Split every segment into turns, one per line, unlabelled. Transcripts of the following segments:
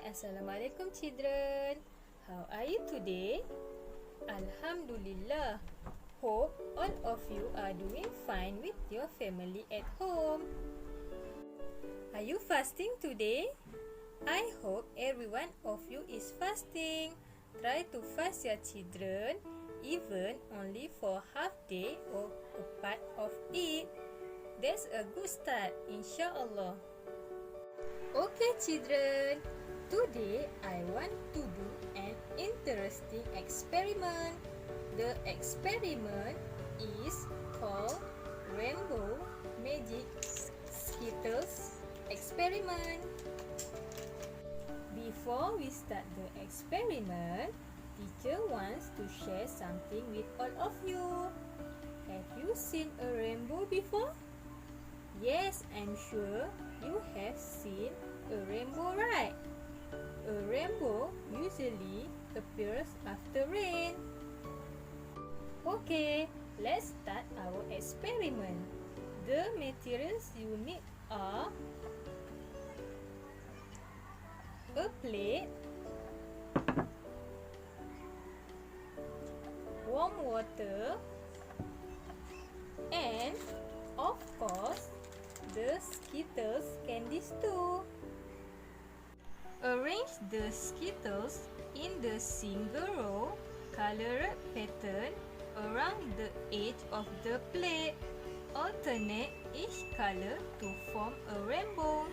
Assalamualaikum children. How are you today? Alhamdulillah. Hope all of you are doing fine with your family at home. Are you fasting today? I hope every one of you is fasting. Try to fast your children, even only for half day or a part of it. That's a good start, insyaAllah. Okay children, today I want to do an interesting experiment. The experiment is called Rainbow Magic Skittles Experiment. Before we start the experiment, teacher wants to share something with all of you. Have you seen a rainbow before? Yes, I'm sure you have seen a rainbow, right? A rainbow usually appears after rain. Okay, let's start our experiment. The materials you need are a plate, warm water, and of course, the Skittles candies too. Arrange the Skittles in the single row colored pattern around the edge of the plate. Alternate each color to form a rainbow.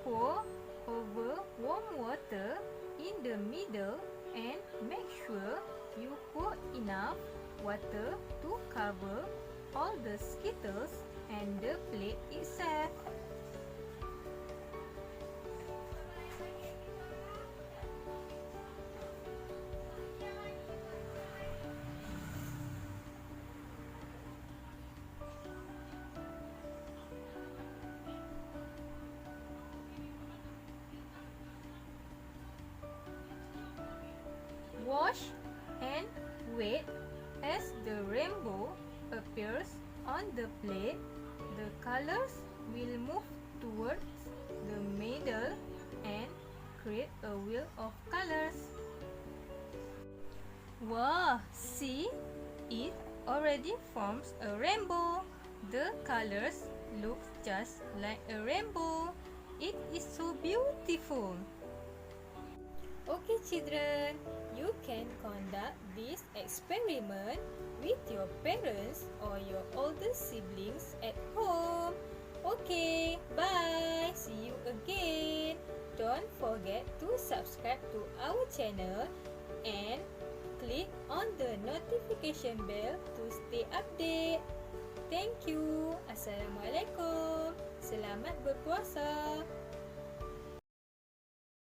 Pour over warm water in the middle and make sure you pour enough water to cover all the Skittles and the plate itself. Wash and wait as the rainbow appears on the plate. The colors will move towards the middle and create a wheel of colors. Wow! See? It already forms a rainbow. The colors look just like a rainbow. It is so beautiful. Okay children, you can conduct this experiment with your parents or your older siblings at home. Okay, bye. See you again. Don't forget to subscribe to our channel and click on the notification bell to stay updated. Thank you. Assalamualaikum. Selamat berpuasa.